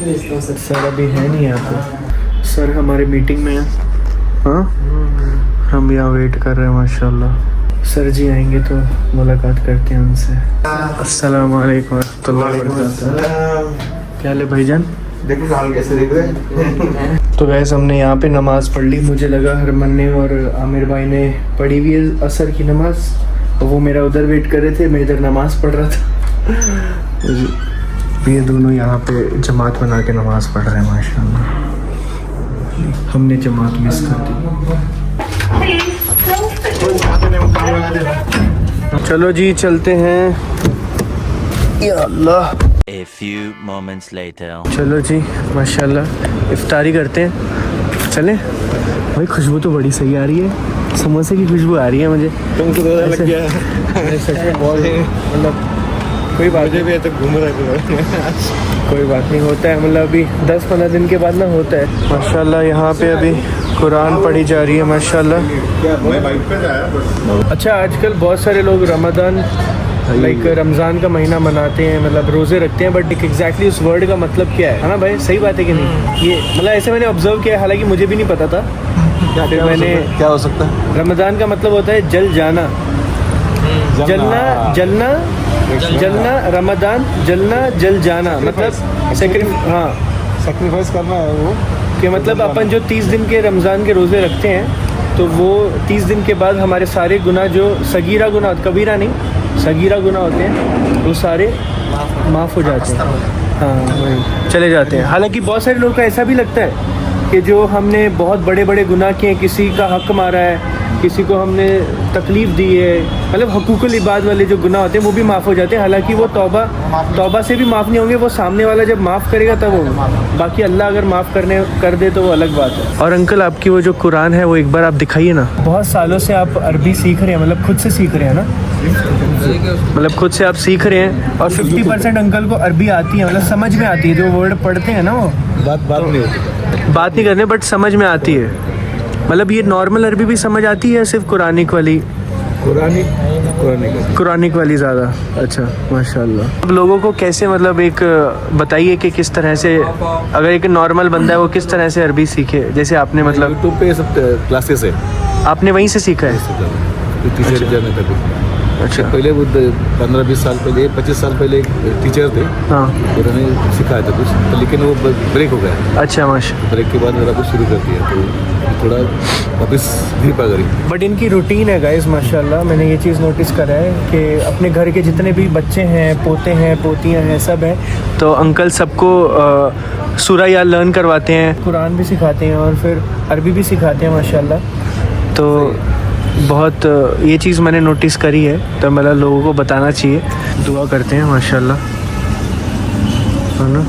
سر ابھی ہے نہیں یہاں پہ, سر ہمارے میٹنگ میں ہیں. ہاں ہم یہاں ویٹ کر رہے ہیں ماشاءاللہ. سر جی آئیں گے تو ملاقات کرتے ہیں ان سے. السلام علیکم ورحمۃ اللہ وبرکاتہ. کیا حال ہے بھائی جان؟ دیکھو حال کیسے دیکھ رہے ہیں. تو گیس ہم نے یہاں پہ نماز پڑھ لی. مجھے لگا ہرمن نے اور عامر بھائی نے پڑھی ہوئی ہے عصر کی نماز, وہ میرا ادھر ویٹ کر رہے تھے, میں ادھر نماز پڑھ رہا تھا. یہ دونوں یہاں پہ جماعت بنا کے نماز پڑھ رہے ہیں ماشاءاللہ. ہم نے جماعت مس کر دی. چلو جی چلتے ہیں. یا اللہ. A few moments later. چلو جی ماشاءاللہ افطاری کرتے ہیں. چلیں بھائی. خوشبو تو بڑی صحیح آ رہی ہے, سموسے کی خوشبو آ رہی ہے مجھے. تم کو تو لگ گیا مطلب کوئی بات مجھے بھی تک گھوم رہا ہے. کوئی بات نہیں, ہوتا ہے مطلب ابھی 10-15 دن کے بعد نہ ہوتا ہے ماشاءاللہ. یہاں پہ ابھی قرآن پڑھی جا رہی ہے ماشاءاللہ. اچھا آج کل بہت سارے لوگ رمضان لائک رمضان کا مہینہ مناتے ہیں, مطلب روزے رکھتے ہیں, بٹ ایگزیکٹلی اس ورڈ کا مطلب کیا ہے نا بھائی؟ صحیح بات ہے کہ نہیں؟ یہ مطلب ایسے میں نے آبزرو کیا ہے, حالانکہ مجھے بھی نہیں پتا تھا. میں نے کیا ہو سکتا ہے؟ رمضان کا مطلب ہوتا ہے جل جانا, جلنا جلنا جلنا. رمضان جلنا جل جانا مطلب ہاں سیکریفائس کرنا ہے وہ, کہ مطلب اپن جو 30 دن کے رمضان کے روزے رکھتے ہیں تو وہ 30 دن کے بعد ہمارے سارے گناہ جو صغیرہ گناہ, کبیرہ نہیں صغیرہ گناہ ہوتے ہیں, وہ سارے معاف ہو جاتے ہیں. ہاں وہی چلے جاتے ہیں. حالانکہ بہت سارے لوگوں کو ایسا بھی لگتا ہے کہ جو ہم نے بہت بڑے بڑے گناہ کیے, کسی کا حق مارا ہے, کسی کو ہم نے تکلیف دی ہے, مطلب حقوق العباد والے جو گناہ ہوتے ہیں وہ بھی معاف ہو جاتے ہیں. حالانکہ وہ توبہ سے بھی معاف نہیں ہوں گے, وہ سامنے والا جب معاف کرے گا تب ہوگا. باقی اللہ اگر معاف کر دے تو وہ الگ بات ہے. اور انکل آپ کی وہ جو قرآن ہے وہ ایک بار آپ دکھائیے نا. بہت سالوں سے آپ عربی سیکھ رہے ہیں, مطلب خود سے سیکھ رہے ہیں نا, مطلب خود سے آپ سیکھ رہے ہیں, اور 50% انکل کو عربی آتی ہے, مطلب سمجھ میں آتی ہے. جو ورڈ پڑھتے ہیں نا وہ بات نہیں کرنے بٹ سمجھ میں آتی ہے. مطلب یہ نارمل عربی بھی سمجھ آتی ہے, صرف قرآنک والی قرآنک والی زیادہ. اچھا ماشاء اللہ. اب لوگوں کو کیسے مطلب ایک بتائیے کہ کس طرح سے اگر ایک نارمل بندہ ہے وہ کس طرح سے عربی سیکھے, جیسے آپ نے مطلب یوٹیوب پہ سب کلاسز ہے, آپ نے وہیں سے سیکھا ہے؟ ٹیچر جانے تک. اچھا پہلے وہ 15-20 سال پہلے 25 سال پہلے ایک ٹیچر تھے, ہاں انہوں نے سکھایا تھا کچھ, لیکن وہ بریک ہو گیا. اچھا ماشاء. بریک کے بعد میرا کچھ شروع کر دیا تو تھوڑا واپس بھی پا گئی. بٹ ان کی روٹین ہے گائز ماشاء اللہ. میں نے یہ چیز نوٹس کرا ہے کہ اپنے گھر کے جتنے بھی بچے ہیں, پوتے ہیں, پوتیاں ہیں, سب ہیں, تو انکل سب کو سورہ یا لرن کرواتے ہیں, قرآن بھی سکھاتے ہیں اور پھر عربی بھی سکھاتے ہیں ماشاء اللہ. تو بہت یہ چیز میں نے نوٹس کری ہے, تو مطلب لوگوں کو بتانا چاہیے. دعا کرتے ہیں ماشاء اللہ, ہے نا,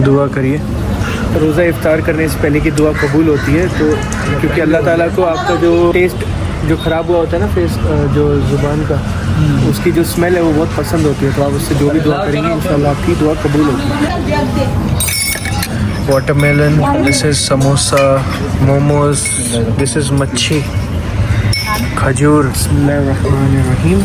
دعا کریے. روزہ افطار کرنے سے پہلے کی دعا قبول ہوتی ہے, تو کیونکہ اللہ تعالیٰ کو آپ کا جو ٹیسٹ جو خراب ہوا ہوتا ہے نا فیس جو زبان کا, اس کی جو اسمیل ہے وہ بہت پسند ہوتی ہے, تو آپ اس سے جو بھی دعا کریں گے انشاءاللہ آپ کی دعا قبول ہوگی. واٹر میلن, دس از سموسا, موموز, دس از مچھی, کھجور. بسم اللہ الرحمن الرحیم.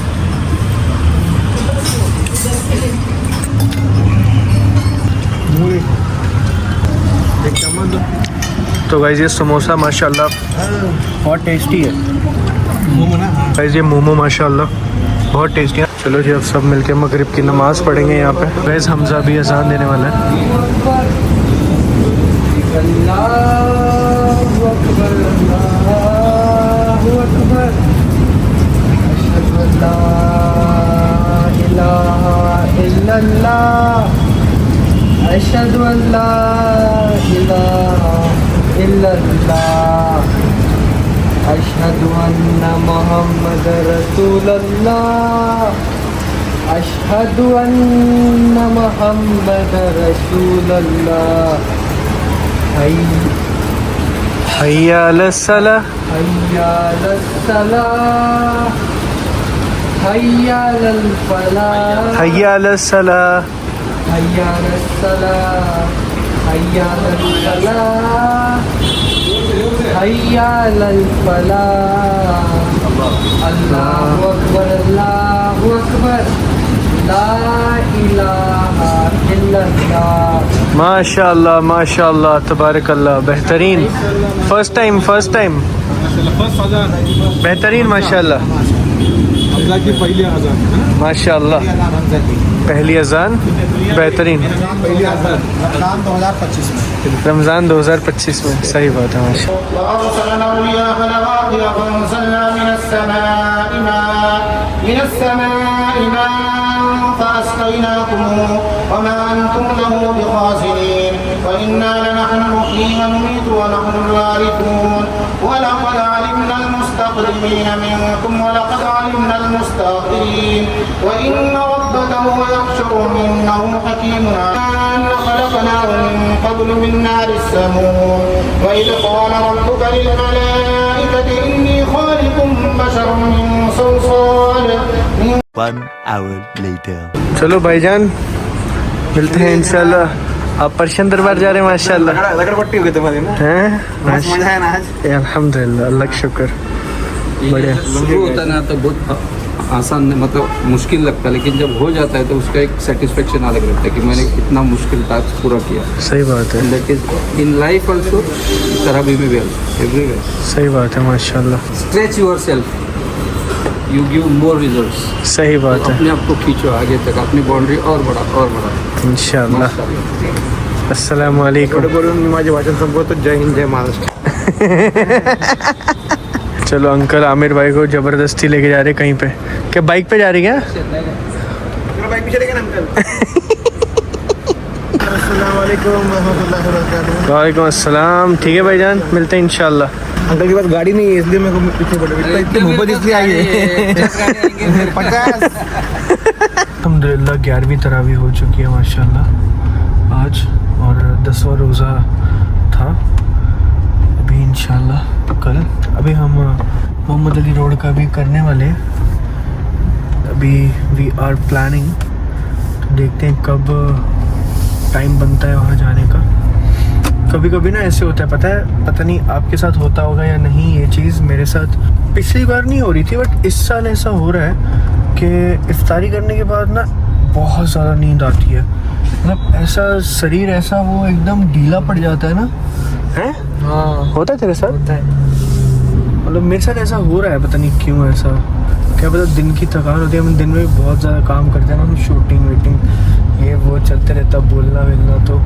تو گائز یہ سموسا ماشاءاللہ بہت ٹیسٹی ہے. گائز یہ مومو ماشاءاللہ بہت ٹیسٹی ہے. چلو جی اب سب مل کے مغرب کی نماز پڑھیں گے یہاں پہ. گائز حمزہ بھی اذان دینے والا ہے. اللہ اکبر اللہ اکبر, اشہد ان لا الہ الا اللہ, اشہد ان لا الہ الا اللہ, اشہد ان محمد رسول اللہ, اشہد ان محمد رسول اللہ. حی علی الصلاۃ, حی علی الصلاۃ, حی علی الفلاح, حی علی الصلاۃ, حی علی الصلاۃ, حی علی الفلاح, حی علی الفلاح. اللہ اکبر اللہ اکبر, لا الہ الا ماشاء اللہ تبارک اللہ. بہترین. فرسٹ ٹائم بہترین. ماشاء اللہ ماشاء اللہ. پہلی اذان بہترین. رمضان 2025 میں. صحیح بات ہے. ماشاء وما أنتم له بخازنين وإنا لنحن نحيي ونميت ونحن الوارثون ولقد علمنا المستقدمين منكم ولقد علمنا المستأخرين وإن ربك هو يحشرهم إنه حكيم عليم. خلقناه من قبل من نار السموم وإذ قال ربك للملائكة إني خالق بشرا من صلصال. 1 hour later. چلو بھائی جان ملتے ہیں انشاءاللہ. آپ پرشین دربار جا رہے ہیں ماشاءاللہ. الحمدللہ اللہ کا شکر. بڑھیا. شروع ہوتا ہے نا تو بہت آسان مطلب مشکل لگتا ہے لیکن جب ہو جاتا ہے تو اس کا ایک سیٹسفیکشن الگ رہتا ہے کہ میں نے اتنا مشکل ٹاسک پورا کیا. صحیح بات ہے. That is in life also تراویح میں بھی ایوری وے. صحیح بات ہے ماشاءاللہ. Stretch your self you give more results. صحیح بات ہے. اپنے آپ کو کھینچو آگے تک اپنی باؤنڈری اور بڑھا انشاءاللہ. السلام علیکم. جے ہند جے مہاراشٹر. چلو انکل عامر بھائی کو زبردستی لے کے جا رہے کہیں پہ. کیا بائک پہ جا رہی کیا؟ السلام علیکم ورحمۃ اللہ وبرکاتہ. وعلیکم السلام. ٹھیک ہے بھائی جان ملتے ہیں انشاءاللہ. انکل کے پاس گاڑی نہیں ہے اس لیے میرے کو پیچھے پڑے. اتنی محبت اس لیے آئی ہے. 50. الحمدللہ 11ویں تراویح ہو چکی ہے ماشاءاللہ آج اور 10واں روزہ تھا. ابھی انشاءاللہ کل ابھی ہم محمد علی روڈ کا بھی کرنے والے ہیں. ابھی وی آر پلاننگ. تو دیکھتے ہیں کب ٹائم بنتا ہے وہاں جانے کا. کبھی کبھی نا ایسے ہوتا ہے پتہ نہیں آپ کے ساتھ ہوتا ہوگا یا نہیں. یہ چیز میرے ساتھ پچھلی بار نہیں ہو رہی تھی بٹ اس سال ایسا ہو رہا ہے کہ افطاری کرنے کے بعد نا بہت زیادہ نیند آتی ہے. مطلب ایسا شریر ایسا وہ ایک دم ڈھیلا پڑ جاتا ہے نا. ہاں ہوتا ہے تیرے ساتھ؟ ہوتا ہے. مطلب میرے ساتھ ایسا ہو رہا ہے پتہ نہیں کیوں. ایسا کیا پتہ دن کی تھکان ہوتی ہے. ہم دن میں بہت زیادہ کام کرتے ہیں نا. ہم شوٹنگ ویٹنگ یہ وہ چلتے رہتا بولنا ولنا. تو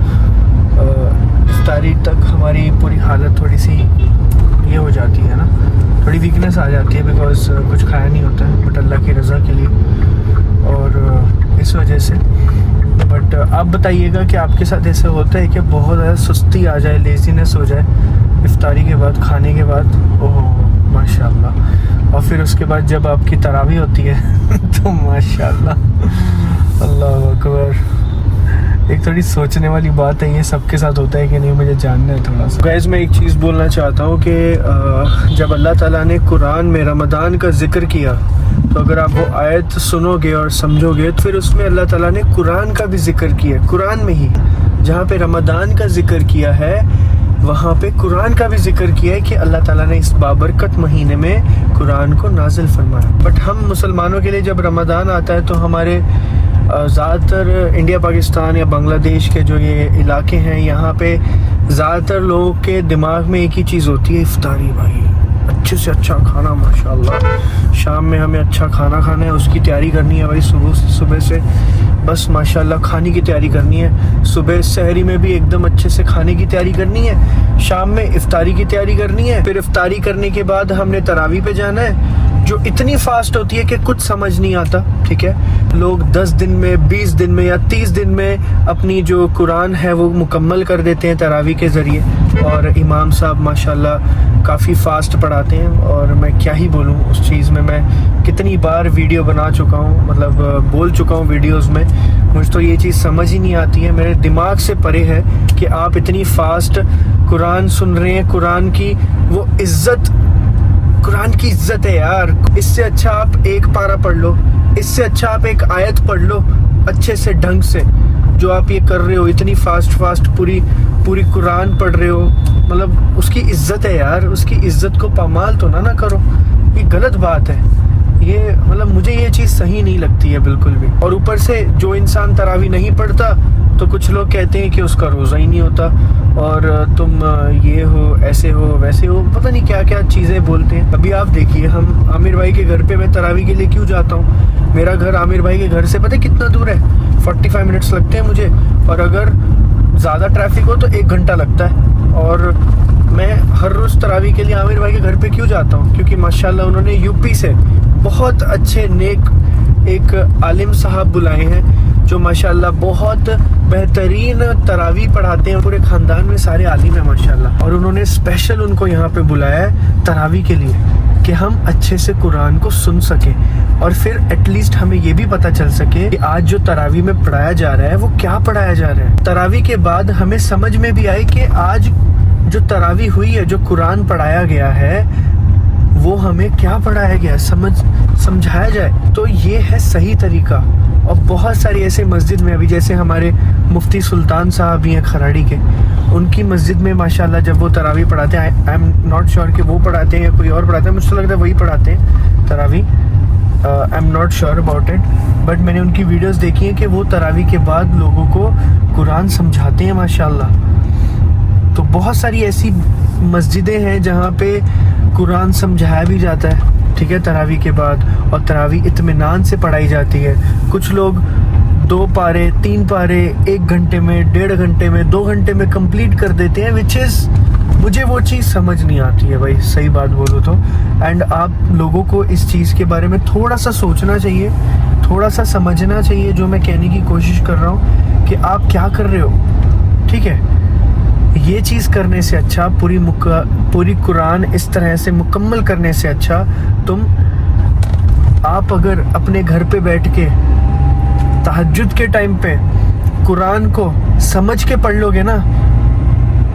افطاری تک ہماری پوری حالت تھوڑی سی یہ ہو جاتی ہے نا. تھوڑی ویکنیس آ جاتی ہے بیکاز کچھ کھایا نہیں ہوتا ہے بٹ اللہ کی رضا کے لیے. اور اس وجہ سے بٹ آپ بتائیے گا کہ آپ کے ساتھ ایسا ہوتا ہے کہ بہت زیادہ سستی آ جائے لیزینس ہو جائے افطاری کے بعد کھانے کے بعد؟ اوہ ماشاء اللہ. اور پھر اس کے بعد جب آپ کی تراویح ہوتی ہے تو ماشاء اللہ اللہ اکبر. ایک تھوڑی سوچنے والی بات ہے. یہ سب کے ساتھ ہوتا ہے کہ نہیں مجھے جاننا ہے تھوڑا سا. گائز میں ایک چیز بولنا چاہتا ہوں کہ جب اللہ تعالیٰ نے قرآن میں رمضان کا ذکر کیا تو اگر آپ وہ آیت سنو گے اور سمجھو گے تو پھر اس میں اللہ تعالیٰ نے قرآن کا بھی ذکر کیا ہے. قرآن میں ہی جہاں پہ رمضان کا ذکر کیا ہے وہاں پہ قرآن کا بھی ذکر کیا ہے کہ اللہ تعالیٰ نے اس بابرکت مہینے میں قرآن کو نازل فرمایا. بٹ ہم مسلمانوں کے لیے جب رمضان آتا ہے تو ہمارے زیادہ تر انڈیا پاکستان یا بنگلہ دیش کے جو یہ علاقے ہیں یہاں پہ زیادہ تر لوگوں کے دماغ میں ایک ہی چیز ہوتی ہے افطاری. بھائی اچھے سے اچھا کھانا ماشاءاللہ. شام میں ہمیں اچھا کھانا کھانا ہے اس کی تیاری کرنی ہے بھائی. صبح سے بس ماشاءاللہ کھانے کی تیاری کرنی ہے. صبح سحری میں بھی ایک دم اچھے سے کھانے کی تیاری کرنی ہے. شام میں افطاری کی تیاری کرنی ہے. پھر افطاری کرنے کے بعد ہم نے تراویح پہ جانا ہے جو اتنی فاسٹ ہوتی ہے کہ کچھ سمجھ نہیں آتا. ٹھیک ہے. لوگ 10 دن میں 20 دن میں یا 30 دن میں اپنی جو قرآن ہے وہ مکمل کر دیتے ہیں تراویح کے ذریعے. اور امام صاحب ماشاءاللہ کافی فاسٹ پڑھاتے ہیں. اور میں کیا ہی بولوں اس چیز میں کتنی بار ویڈیو بنا چکا ہوں مطلب بول چکا ہوں ویڈیوز میں. مجھ تو یہ چیز سمجھ ہی نہیں آتی ہے. میرے دماغ سے پرے ہے کہ آپ اتنی فاسٹ قرآن سن رہے ہیں. قرآن کی وہ عزت قرآن کی عزت ہے یار. اس سے اچھا آپ ایک پارہ پڑھ لو. اس سے اچھا آپ ایک آیت پڑھ لو اچھے سے ڈھنگ سے. جو آپ یہ کر رہے ہو اتنی فاسٹ پوری قرآن پڑھ رہے ہو مطلب اس کی عزت ہے یار. اس کی عزت کو پامال تو نہ کرو. یہ غلط بات ہے. یہ مطلب مجھے یہ چیز صحیح نہیں لگتی ہے بالکل بھی. اور اوپر سے جو انسان تراویح نہیں پڑھتا تو کچھ لوگ کہتے ہیں کہ اس کا روزہ ہی نہیں ہوتا اور تم یہ ہو ایسے ہو ویسے ہو، پتہ نہیں کیا کیا چیزیں بولتے ہیں. ابھی آپ دیکھیے ہم عامر بھائی کے گھر پہ میں تراویح کے لیے کیوں جاتا ہوں. میرا گھر عامر بھائی کے گھر سے پتہ کتنا دور ہے، 45 منٹس لگتے ہیں مجھے، اور اگر زیادہ ٹریفک ہو تو 1 گھنٹہ لگتا ہے. اور میں ہر روز تراویح کے لیے عامر بھائی کے گھر پہ کیوں جاتا ہوں؟ کیونکہ ماشاءاللہ انہوں نے یو پی سے بہت اچھے نیک ایک عالم صاحب بلائے ہیں جو ماشاءاللہ بہت بہترین تراویح پڑھاتے ہیں. پورے خاندان میں سارے عالم ہیں ماشاءاللہ، اور انہوں نے اسپیشل ان کو یہاں پہ بلایا ہے تراویح کے لیے کہ ہم اچھے سے قرآن کو سن سکیں، اور پھر ایٹ لیسٹ ہمیں یہ بھی پتہ چل سکے کہ آج جو تراویح میں پڑھایا جا رہا ہے وہ کیا پڑھایا جا رہا ہے. تراویح کے بعد ہمیں سمجھ میں بھی آئے کہ آج جو تراویح ہوئی ہے، جو قرآن پڑھایا گیا ہے، وہ ہمیں کیا پڑھایا گیا سمجھایا جائے. تو یہ ہے صحیح طریقہ. اور بہت ساری ایسے مسجد میں ابھی جیسے ہمارے مفتی سلطان صاحب بھی ہیں کھراڑی کے، ان کی مسجد میں ماشاءاللہ جب وہ تراویح پڑھاتے ہیں، آئی ایم ناٹ شیور کہ وہ پڑھاتے ہیں یا کوئی اور پڑھاتے ہیں، مجھ سے لگتا ہے وہی پڑھاتے ہیں تراویح، I am not sure about it, but میں نے ان کی ویڈیوز دیکھی ہیں کہ وہ تراویح کے بعد لوگوں کو قرآن سمجھاتے ہیں ماشاءاللہ. تو بہت ساری ایسی مسجدیں ہیں جہاں پہ قرآن سمجھایا بھی جاتا ہے، ٹھیک ہے، تراویح کے بعد، اور تراویح اطمینان سے پڑھائی جاتی ہے. کچھ لوگ 2 پارے 3 پارے 1 گھنٹے میں 1.5 گھنٹے میں 2 گھنٹے میں کمپلیٹ کر دیتے ہیں، وچ از مجھے وہ چیز سمجھ نہیں آتی ہے بھائی، صحیح بات بولو تو. اینڈ آپ لوگوں کو اس چیز کے بارے میں تھوڑا سا سوچنا چاہیے، تھوڑا سا سمجھنا چاہیے جو میں کہنے کی کوشش کر رہا ہوں کہ آپ کیا کر رہے ہو. ٹھیک ہے، یہ چیز کرنے سے اچھا پوری قرآن اس طرح سے مکمل کرنے سے اچھا آپ اگر اپنے گھر پہ بیٹھ کے تہجد کے ٹائم پہ قرآن کو سمجھ کے پڑھ لو گے نا،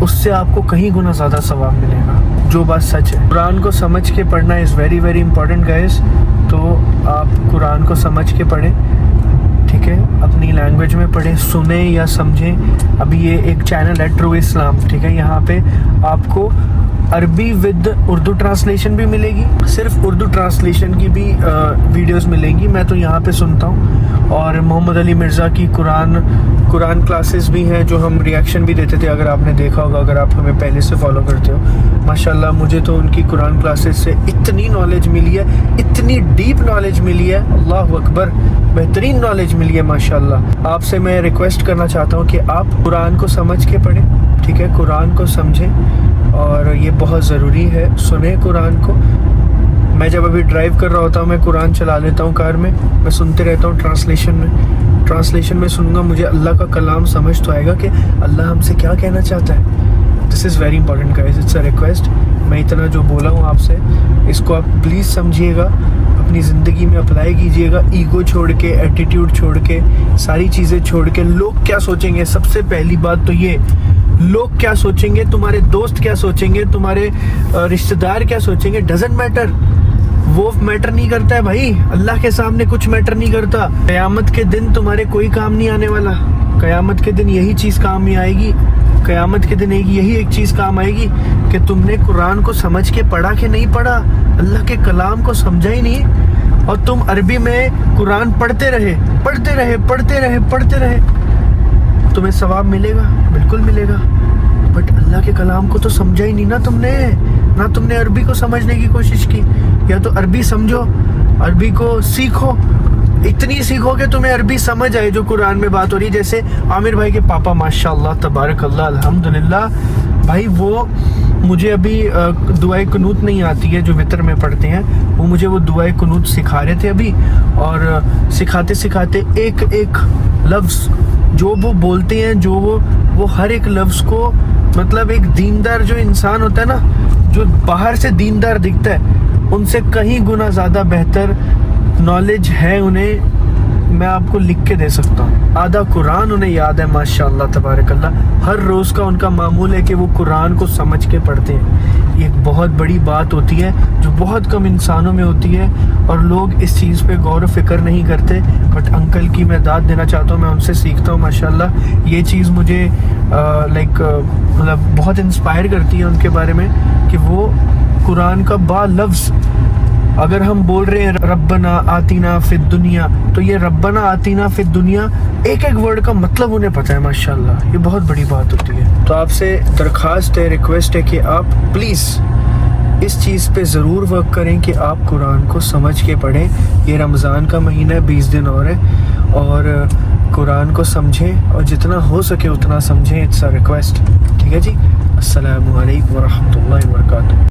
اس سے آپ کو کہیں گنا زیادہ ثواب ملے گا. جو بات سچ ہے، قرآن کو سمجھ کے پڑھنا is very very important guys. تو آپ قرآن کو سمجھ کے پڑھیں، ٹھیک ہے، اپنی لینگویج میں پڑھیں، سنیں یا سمجھیں. ابھی یہ ایک چینل ہے ٹرو اسلام، ٹھیک ہے، یہاں پہ آپ کو عربی ود اردو ٹرانسلیشن بھی ملے گی، صرف اردو ٹرانسلیشن کی بھی ویڈیوز ملیں گی. میں تو یہاں پہ سنتا ہوں. اور محمد علی مرزا کی قرآن کلاسز بھی ہیں جو ہم ریاکشن بھی دیتے تھے، اگر آپ نے دیکھا ہوگا، اگر آپ ہمیں پہلے سے فالو کرتے ہو. ماشاءاللہ مجھے تو ان کی قرآن کلاسز سے اتنی نالج ملی ہے، اتنی ڈیپ نالج ملی ہے، اللہ اکبر، بہترین نالج ملی ہے ماشاءاللہ. آپ سے میں ریکویسٹ کرنا چاہتا ہوں کہ آپ قرآن کو سمجھ کے پڑھیں، ٹھیک ہے، قرآن کو سمجھیں، اور یہ بہت ضروری ہے. سنیں قرآن کو. میں جب ابھی ڈرائیو کر رہا ہوتا ہوں، میں قرآن چلا لیتا ہوں کار میں سنتے رہتا ہوں ٹرانسلیشن میں سنوں گا، مجھے اللہ کا کلام سمجھ تو آئے گا کہ اللہ ہم سے کیا کہنا چاہتا ہے. This is very important guys, it's a request. میں اتنا جو بولا ہوں آپ سے، اس کو آپ پلیز سمجھیے گا، اپنی زندگی میں اپلائی کیجیے گا. ایگو چھوڑ کے، ایٹیٹیوڈ چھوڑ کے، ساری چیزیں چھوڑ کے. لوگ کیا سوچیں گے، سب سے پہلی بات تو یہ، لوگ کیا سوچیں گے، تمہارے دوست کیا سوچیں گے، تمہارے رشتہ دار کیا سوچیں گے، ڈزنٹ میٹر. وہ میٹر نہیں کرتا ہے بھائی، اللہ کے سامنے کچھ میٹر نہیں کرتا. قیامت کے دن تمہارے کوئی کام نہیں آنے والا. قیامت کے دن یہی چیز کام میں آئے گی، قیامت کے دن یہی ایک چیز کام آئے گی کہ تم نے قرآن کو سمجھ کے پڑھا کہ نہیں پڑھا، اللہ کے کلام کو سمجھا ہی نہیں، اور تم عربی میں قرآن پڑھتے رہے. تمہیں ثواب ملے گا، بالکل ملے گا، بٹ اللہ کے کلام کو تو سمجھا ہی نہیں نا تم نے، نہ تم نے عربی کو سمجھنے کی کوشش کی. یا تو عربی سمجھو، عربی کو سیکھو، اتنی سیکھو کہ تمہیں عربی سمجھ آئے جو قرآن میں بات ہو رہی ہے. جیسے عامر بھائی کے پاپا ماشاءاللہ تبارک اللہ الحمدللہ بھائی، وہ مجھے ابھی دعائے قنوت نہیں آتی ہے جو وطر میں پڑھتے ہیں، وہ مجھے وہ دعائے قنوت سکھا رہے تھے ابھی. اور سکھاتے ایک ایک لفظ جو وہ بولتے ہیں، جو وہ ہر ایک لفظ کو، مطلب ایک دیندار جو انسان ہوتا ہے نا، جو باہر سے دیندار دکھتا ہے، ان سے کہیں گنا زیادہ بہتر نالج ہے انہیں. میں آپ کو لکھ کے دے سکتا ہوں، آدھا قرآن انہیں یاد ہے ماشاءاللہ تبارک اللہ. ہر روز کا ان کا معمول ہے کہ وہ قرآن کو سمجھ کے پڑھتے ہیں. یہ ایک بہت بڑی بات ہوتی ہے جو بہت کم انسانوں میں ہوتی ہے، اور لوگ اس چیز پہ غور و فکر نہیں کرتے. بٹ انکل کی میں داد دینا چاہتا ہوں، میں ان سے سیکھتا ہوں ماشاءاللہ. یہ چیز مجھے مطلب بہت انسپائر کرتی ہے ان کے بارے میں کہ وہ قرآن کا با لفظ اگر ہم بول رہے ہیں ربنا آتینا فی الدنیا، تو یہ ربنا آتینا فی الدنیا ایک ایک ورڈ کا مطلب انہیں پتہ ہے ماشاءاللہ. یہ بہت بڑی بات ہوتی ہے. تو آپ سے درخواست ہے، ریکویسٹ ہے کہ آپ پلیز اس چیز پہ ضرور ورک کریں کہ آپ قرآن کو سمجھ کے پڑھیں. یہ رمضان کا مہینہ ہے، 20 دن اور ہے، اور قرآن کو سمجھیں اور جتنا ہو سکے اتنا سمجھیں. It's a request. ٹھیک ہے جی. السلام علیکم ورحمۃ اللہ وبرکاتہ.